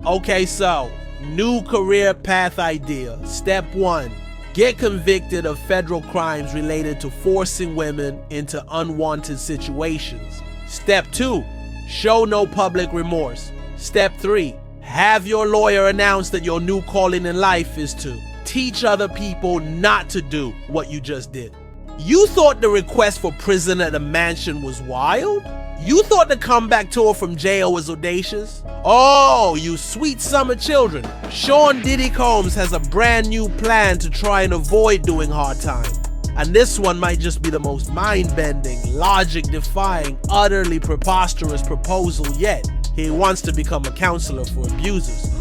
Okay, so, new career path idea. Step 1. Get convicted of federal crimes related to forcing women into unwanted situations. Step 2. Show no public remorse. Step 3. Have your lawyer announce that your new calling in life is to teach other people not to do what you just did. You thought the request for prison at a mansion was wild? You thought the comeback tour from jail was audacious? Oh, you sweet summer children. Sean Diddy Combs has a brand new plan to try and avoid doing hard time. And this one might just be the most mind-bending, logic-defying, utterly preposterous proposal yet. He wants to become a counselor for abusers.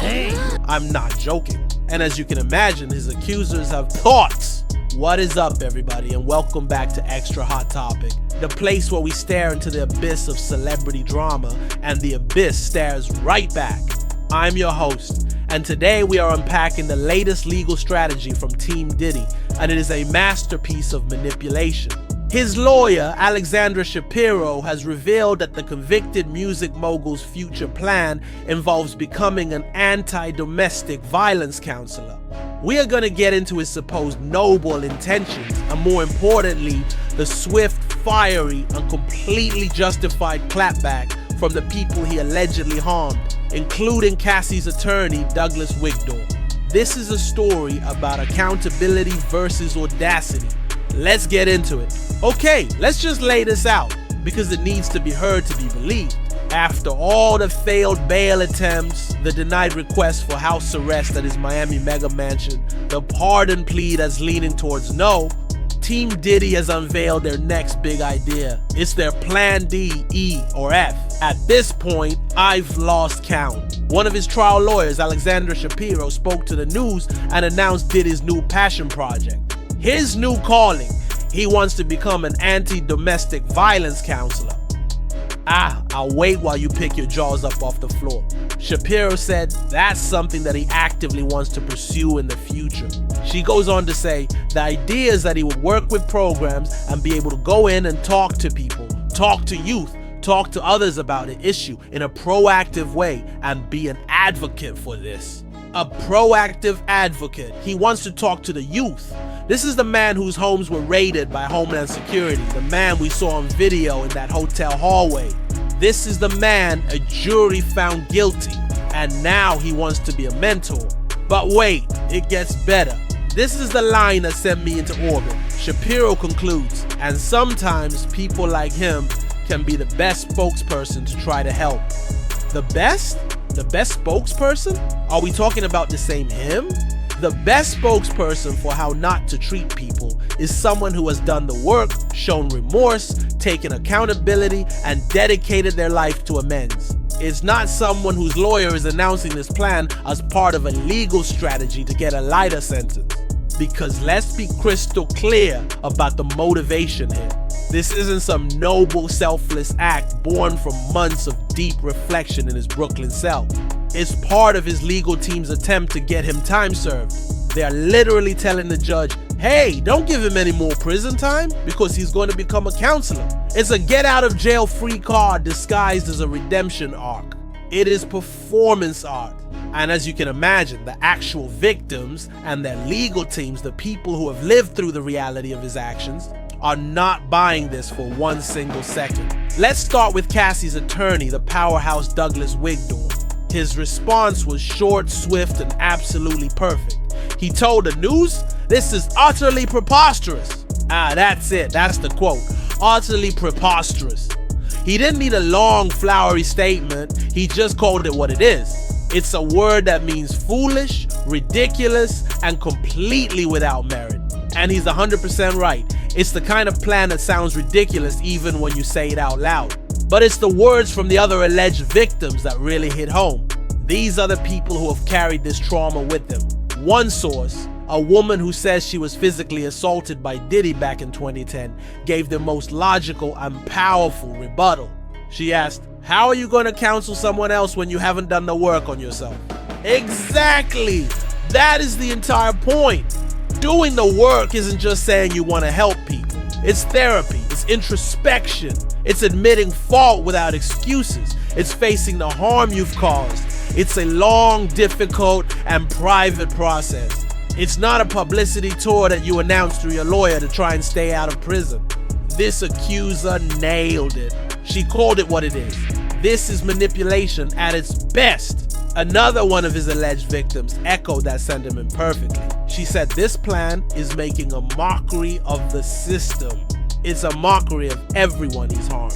Hey, I'm not joking. And as you can imagine, his accusers have thoughts. What is up, everybody, and welcome back to Extra Hot Topic, the place where we stare into the abyss of celebrity drama, and the abyss stares right back. I'm your host, and today we are unpacking the latest legal strategy from Team Diddy, and it is a masterpiece of manipulation. His lawyer, Alexandra Shapiro, has revealed that the convicted music mogul's future plan involves becoming an anti-domestic violence counselor. We are going to get into his supposed noble intentions, and more importantly, the swift, fiery, and completely justified clapback from the people he allegedly harmed, including Cassie's attorney, Douglas Wigdor. This is a story about accountability versus audacity. Let's get into it. Okay, let's just lay this out, because it needs to be heard to be believed. After all the failed bail attempts, the denied request for house arrest at his Miami mega mansion, the pardon plea that's leaning towards no, Team Diddy has unveiled their next big idea. It's their Plan D, E, or F. At this point, I've lost count. One of his trial lawyers, Alexandra Shapiro, spoke to the news and announced Diddy's new passion project. His new calling, he wants to become an anti-domestic violence counselor. I'll wait while you pick your jaws up off the floor. Shapiro said that's something that he actively wants to pursue in the future. She goes on to say the idea is that he would work with programs and be able to go in and talk to people, talk to youth, talk to others about an issue in a proactive way and be an advocate for this. A proactive advocate. He wants to talk to the youth. This is the man whose homes were raided by Homeland Security, the man we saw on video in that hotel hallway. This is the man a jury found guilty, and now he wants to be a mentor. But wait, it gets better. This is the line that sent me into orbit. Shapiro concludes, and sometimes people like him can be the best spokesperson to try to help. The best? The best spokesperson? Are we talking about the same him? The best spokesperson for how not to treat people is someone who has done the work, shown remorse, taken accountability, and dedicated their life to amends. It's not someone whose lawyer is announcing this plan as part of a legal strategy to get a lighter sentence. Because let's be crystal clear about the motivation here. This isn't some noble, selfless act born from months of deep reflection in his Brooklyn cell. It's part of his legal team's attempt to get him time served. They are literally telling the judge, hey, don't give him any more prison time because he's going to become a counselor. It's a get out of jail free card disguised as a redemption arc. It is performance art. And as you can imagine, the actual victims and their legal teams, the people who have lived through the reality of his actions, are not buying this for one single second. Let's start with Cassie's attorney, the powerhouse Douglas Wigdor. His response was short, swift, and absolutely perfect. He told the news, "This is utterly preposterous." That's it. That's the quote. Utterly preposterous. He didn't need a long, flowery statement. He just called it what it is. It's a word that means foolish, ridiculous, and completely without merit. And he's 100% right. It's the kind of plan that sounds ridiculous even when you say it out loud. But it's the words from the other alleged victims that really hit home. These are the people who have carried this trauma with them. One source, a woman who says she was physically assaulted by Diddy back in 2010, gave the most logical and powerful rebuttal. She asked, how are you going to counsel someone else when you haven't done the work on yourself? Exactly! That is the entire point. Doing the work isn't just saying you want to help people. It's therapy, it's introspection, It's admitting fault without excuses. It's facing the harm you've caused. It's a long, difficult, and private process. It's not a publicity tour that you announce through your lawyer to try and stay out of prison. This accuser nailed it. She called it what it is. This is manipulation at its best. Another one of his alleged victims echoed that sentiment perfectly. She said this plan is making a mockery of the system. It's a mockery of everyone he's harmed.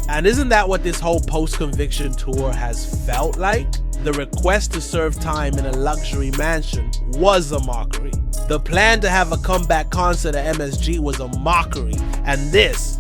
And isn't that what this whole post-conviction tour has felt like? The request to serve time in a luxury mansion was a mockery. The plan to have a comeback concert at MSG was a mockery. And this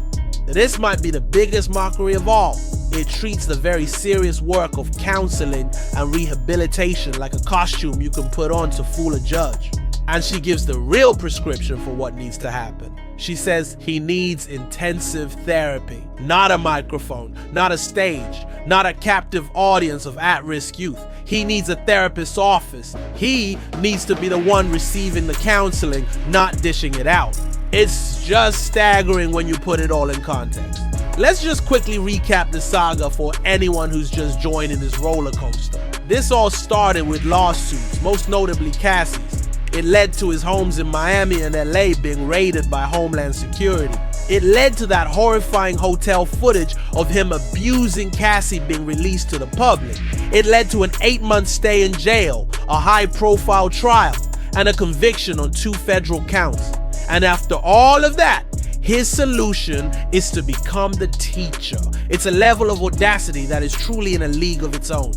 might be the biggest mockery of all. It treats the very serious work of counseling and rehabilitation like a costume you can put on to fool a judge. And she gives the real prescription for what needs to happen. She says he needs intensive therapy, not a microphone, not a stage, not a captive audience of at-risk youth. He needs a therapist's office. He needs to be the one receiving the counseling, not dishing it out. It's just staggering when you put it all in context. Let's just quickly recap the saga for anyone who's just joining this roller coaster. This all started with lawsuits, most notably Cassie's. It led to his homes in Miami and LA being raided by Homeland Security. It led to that horrifying hotel footage of him abusing Cassie being released to the public. It led to an 8-month stay in jail, a high-profile trial, and a conviction on 2 federal counts. And after all of that, his solution is to become the teacher. It's a level of audacity that is truly in a league of its own.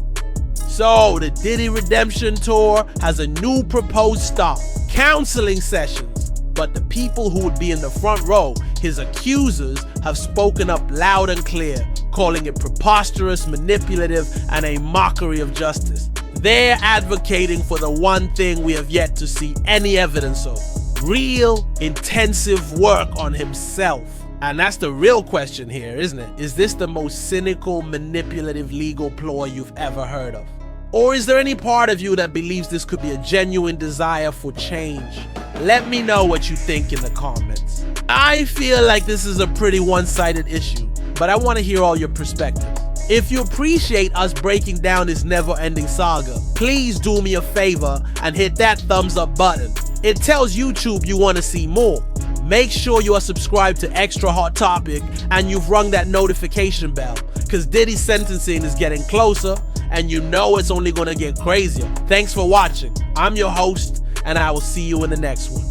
So, the Diddy Redemption Tour has a new proposed stop, counseling sessions. But the people who would be in the front row, his accusers, have spoken up loud and clear, calling it preposterous, manipulative, and a mockery of justice. They're advocating for the one thing we have yet to see any evidence of: real, intensive work on himself. And that's the real question here, isn't it? Is this the most cynical, manipulative legal ploy you've ever heard of? Or is there any part of you that believes this could be a genuine desire for change? Let me know what you think in the comments. I feel like this is a pretty one-sided issue, but I want to hear all your perspectives. If you appreciate us breaking down this never-ending saga, please do me a favor and hit that thumbs up button. It tells YouTube you want to see more. Make sure you are subscribed to Extra Hot Topic and you've rung that notification bell, because Diddy's sentencing is getting closer and you know it's only going to get crazier. Thanks for watching. I'm your host and I will see you in the next one.